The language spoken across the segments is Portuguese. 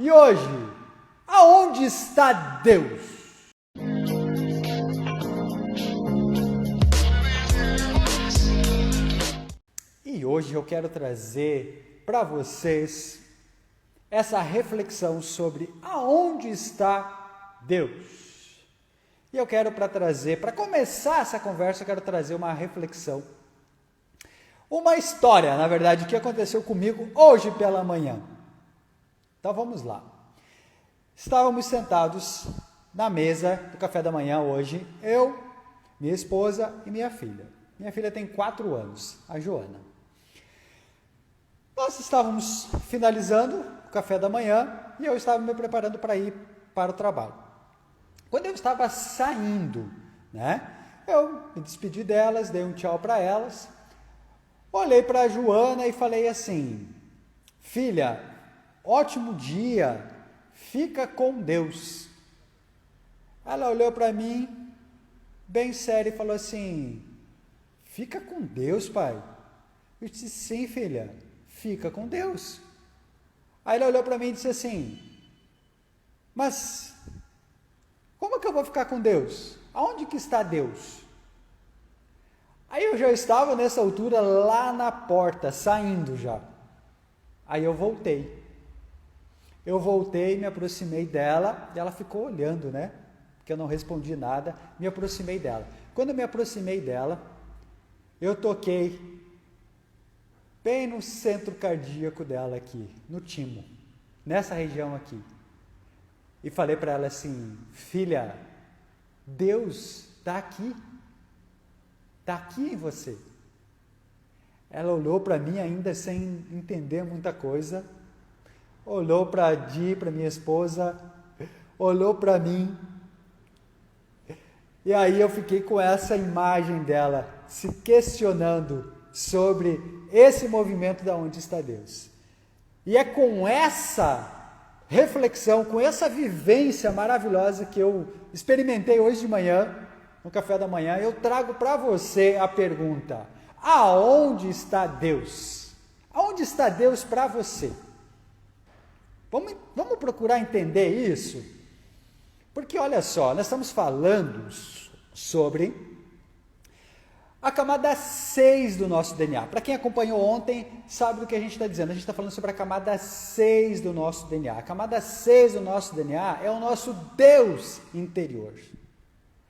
E hoje, aonde está Deus? E hoje eu quero trazer para vocês essa reflexão sobre aonde está Deus. E eu quero para começar essa conversa, eu quero trazer uma reflexão, uma história, na verdade, que aconteceu comigo hoje pela manhã. Então vamos lá. Estávamos sentados na mesa do café da manhã hoje, eu, minha esposa e minha filha. Minha filha tem 4 anos, a Joana. Nós estávamos finalizando o café da manhã e eu estava me preparando para ir para o trabalho. Quando eu estava saindo, eu me despedi delas, dei um tchau para elas, olhei para a Joana e falei assim: filha, ótimo dia, fica com Deus. Ela olhou para mim, bem séria, e falou assim: fica com Deus, pai? Eu disse: sim, filha, fica com Deus. Aí ela olhou para mim e disse assim: mas como que eu vou ficar com Deus? Aonde que está Deus? Aí eu já estava nessa altura lá na porta, saindo já. Aí eu voltei, me aproximei dela, e ela ficou olhando, porque eu não respondi nada, me aproximei dela. Quando eu me aproximei dela, eu toquei bem no centro cardíaco dela aqui, no timo, nessa região aqui. E falei para ela assim: filha, Deus está aqui em você. Ela olhou para mim ainda sem entender muita coisa, olhou para a Di, para minha esposa, olhou para mim, e aí eu fiquei com essa imagem dela se questionando sobre esse movimento da onde está Deus. E é com essa reflexão, com essa vivência maravilhosa que eu experimentei hoje de manhã, no café da manhã, eu trago para você a pergunta: aonde está Deus? Aonde está Deus para você? Vamos procurar entender isso? Porque olha só, nós estamos falando sobre a camada 6 do nosso DNA. Para quem acompanhou ontem, sabe do que a gente está dizendo. A gente está falando sobre a camada 6 do nosso DNA. A camada 6 do nosso DNA é o nosso Deus interior.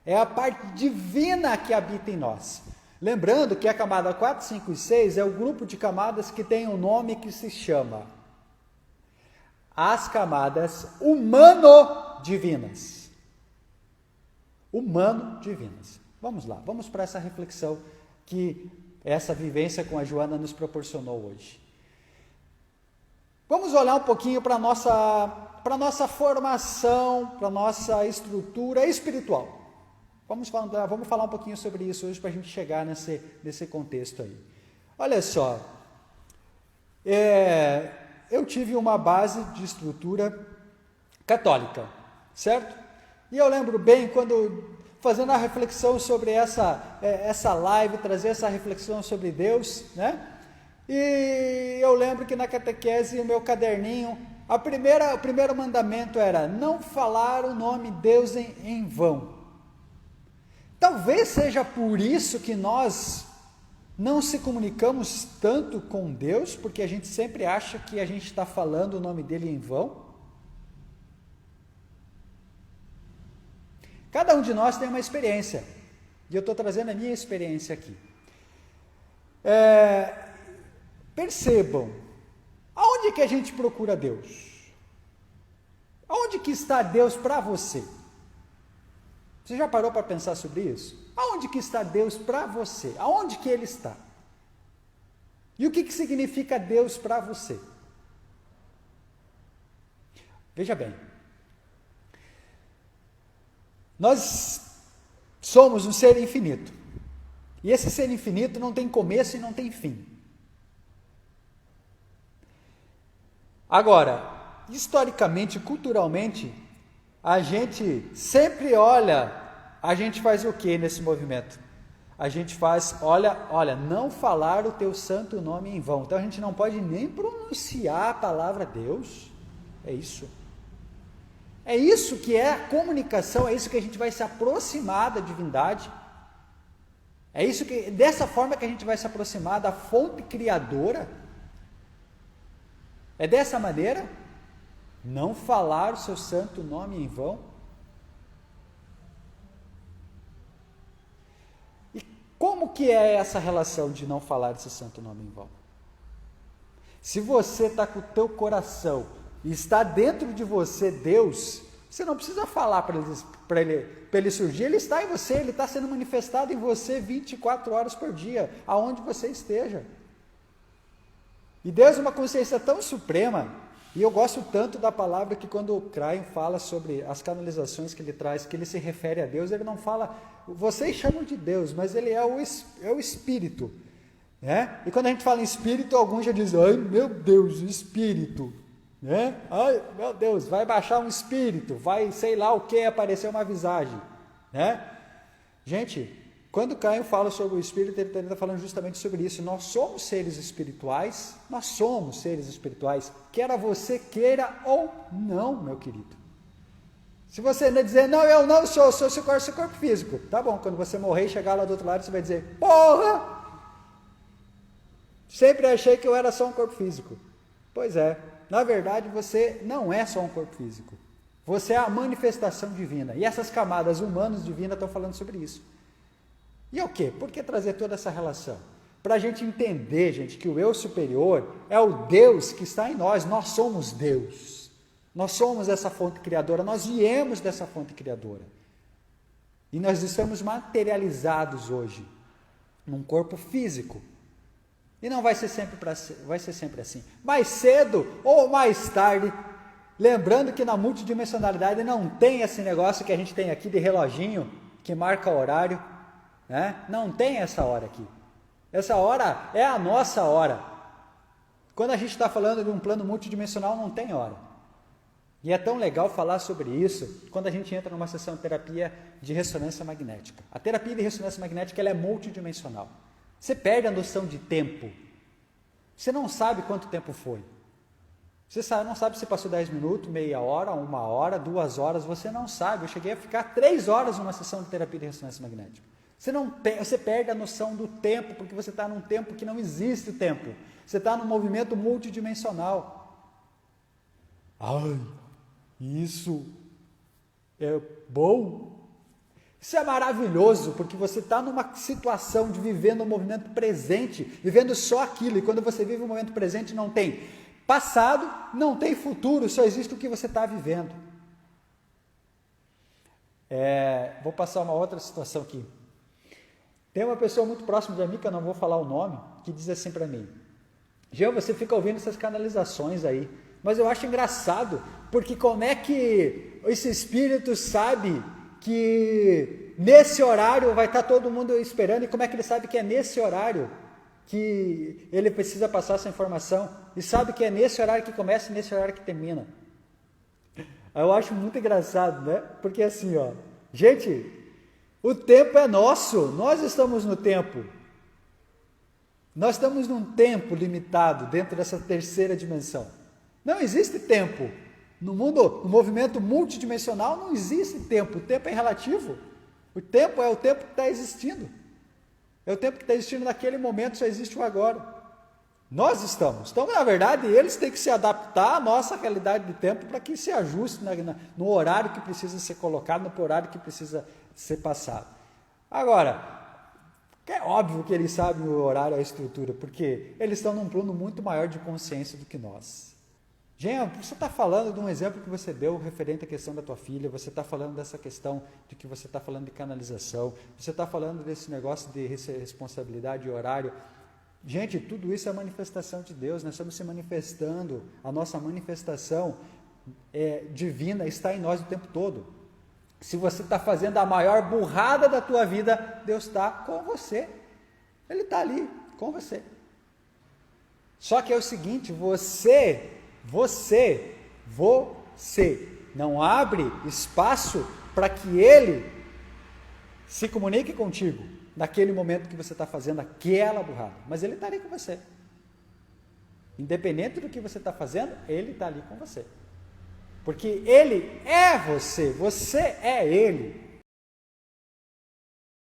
É a parte divina que habita em nós. Lembrando que a camada 4, 5 e 6 é o grupo de camadas que tem um nome que se chama as camadas humano-divinas. Humano-divinas. Vamos lá, vamos para essa reflexão que essa vivência com a Joana nos proporcionou hoje. Vamos olhar um pouquinho para a nossa formação, para a nossa estrutura espiritual. Vamos falar um pouquinho sobre isso hoje para a gente chegar nesse contexto aí. Olha só, eu tive uma base de estrutura católica, certo? E eu lembro bem quando, fazendo a reflexão sobre essa live, trazer essa reflexão sobre Deus, E eu lembro que na catequese, o meu caderninho, o primeiro mandamento era: não falar o nome Deus em vão. Talvez seja por isso que nós não se comunicamos tanto com Deus, porque a gente sempre acha que a gente está falando o nome dele em vão. Cada um de nós tem uma experiência, e eu estou trazendo a minha experiência aqui. Percebam, aonde que a gente procura Deus? Aonde que está Deus para você? Você já parou para pensar sobre isso? Aonde que está Deus para você? Aonde que Ele está? E o que significa Deus para você? Veja bem, nós somos um ser infinito, e esse ser infinito não tem começo e não tem fim. Agora, historicamente, culturalmente, a gente sempre a gente faz o que nesse movimento? A gente faz, olha, não falar o teu santo nome em vão. Então a gente não pode nem pronunciar a palavra Deus. É isso. É isso que é a comunicação, é isso que a gente vai se aproximar da divindade. É isso que, dessa forma que a gente vai se aproximar da fonte criadora. É dessa maneira, não falar o seu santo nome em vão. E como que é essa relação de não falar esse santo nome em vão? Se você está com o teu coração e está dentro de você Deus, você não precisa falar para ele surgir, ele está em você, ele está sendo manifestado em você 24 horas por dia, aonde você esteja. E Deus é uma consciência tão suprema, e eu gosto tanto da palavra que quando o Craig fala sobre as canalizações que ele traz, que ele se refere a Deus, ele não fala, vocês chamam de Deus, mas ele é o Espírito. Né? E quando a gente fala em Espírito, alguns já dizem, ai meu Deus, Espírito. Né? Ai meu Deus, vai baixar um Espírito, vai sei lá o que, aparecer uma visagem. Né? Gente, quando Caio fala sobre o Espírito, ele está falando justamente sobre isso. Nós somos seres espirituais, quer você queira ou não, meu querido. Se você ainda dizer, não, eu não sou seu corpo físico, tá bom, quando você morrer e chegar lá do outro lado, você vai dizer, porra, sempre achei que eu era só um corpo físico. Pois é, na verdade você não é só um corpo físico, você é a manifestação divina, e essas camadas humanas divinas estão falando sobre isso. E o quê? Por que trazer toda essa relação? Para a gente entender, gente, que o eu superior é o Deus que está em nós, nós somos Deus, nós somos essa fonte criadora, nós viemos dessa fonte criadora, e nós estamos materializados hoje, num corpo físico, e não vai ser sempre assim, mais cedo ou mais tarde, lembrando que na multidimensionalidade não tem esse negócio que a gente tem aqui de reloginho, que marca o horário, né? Não tem essa hora aqui. Essa hora é a nossa hora. Quando a gente está falando de um plano multidimensional, não tem hora. E é tão legal falar sobre isso quando a gente entra numa sessão de terapia de ressonância magnética. A terapia de ressonância magnética ela é multidimensional. Você perde a noção de tempo. Você não sabe quanto tempo foi. Você não sabe se passou 10 minutos, meia hora, 1 hora, 2 horas. Você não sabe. Eu cheguei a ficar 3 horas numa sessão de terapia de ressonância magnética. Você perde a noção do tempo, porque você está num tempo que não existe o tempo. Você está num movimento multidimensional. Ai, isso é bom? Isso é maravilhoso, porque você está numa situação de viver no movimento presente, vivendo só aquilo, e quando você vive o momento presente não tem passado, não tem futuro, só existe o que você está vivendo. Vou passar uma outra situação aqui. Tem uma pessoa muito próxima de mim, que eu não vou falar o nome, que diz assim para mim, Jean, você fica ouvindo essas canalizações aí, mas eu acho engraçado, porque como é que esse espírito sabe que nesse horário vai estar todo mundo esperando, e como é que ele sabe que é nesse horário que ele precisa passar essa informação, e sabe que é nesse horário que começa e nesse horário que termina? Eu acho muito engraçado, né? Porque assim, ó, gente, o tempo é nosso, nós estamos no tempo. Nós estamos num tempo limitado dentro dessa terceira dimensão. Não existe tempo. No mundo, no movimento multidimensional, não existe tempo. O tempo é relativo. O tempo é o tempo que está existindo. É o tempo que está existindo naquele momento, só existe o agora. Nós estamos. Então, na verdade, eles têm que se adaptar à nossa realidade de tempo para que se ajuste no horário que precisa ser colocado, no horário que precisa ser passado. Agora, é óbvio que eles sabem o horário e a estrutura, porque eles estão num plano muito maior de consciência do que nós. Jean, você está falando de um exemplo que você deu referente à questão da tua filha, você está falando dessa questão de que você está falando de canalização, você está falando desse negócio de responsabilidade e horário. Gente, tudo isso é manifestação de Deus, nós estamos se manifestando, a nossa manifestação divina está em nós o tempo todo. Se você está fazendo a maior burrada da tua vida, Deus está com você, Ele está ali com você. Só que é o seguinte, você não abre espaço para que Ele se comunique contigo naquele momento que você está fazendo aquela burrada, mas Ele está ali com você, independente do que você está fazendo, Ele está ali com você. porque ele é você, você é ele.